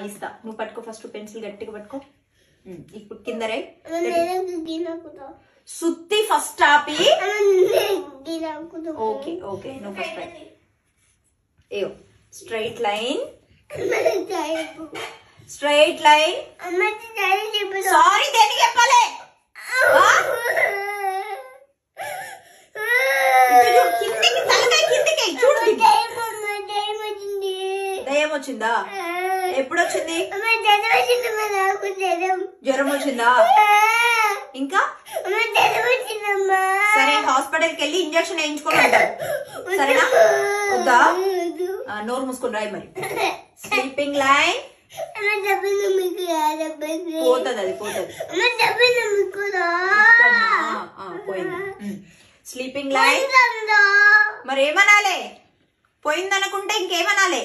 ఇస్తా, నువ్వు పట్టుకో ఫస్ట్, పెన్సిల్ గట్టిగా పట్టుకో. ఇప్పుడు కింద రై సుత్తి ఫస్ట్ ఆపి. ఓకే ఓకే, నువ్వు ఫస్ట్ రై. ఏయో straight line, straight line. Sorry దేనికి చెప్పాలి? కిందికి తలకాయ కిందికి చూడు. దయ్యం వచ్చిందా? ఎప్పుడు వచ్చింది? జ్వరం వచ్చిందా? ఇంకా సరే హాస్పిటల్కి వెళ్ళి ఇంజక్షన్ వేయించుకొని ఉంటారు, సరేనా? వద్దా? నోరు మూసుకొని రాయి మరి. స్లీపింగ్ లైన్ పోతుంది, అది పోతుంది. పోయింది. స్లీపింగ్ లైన్ మరి ఏమనాలి? పోయిందనుకుంటే ఇంకేమనాలి?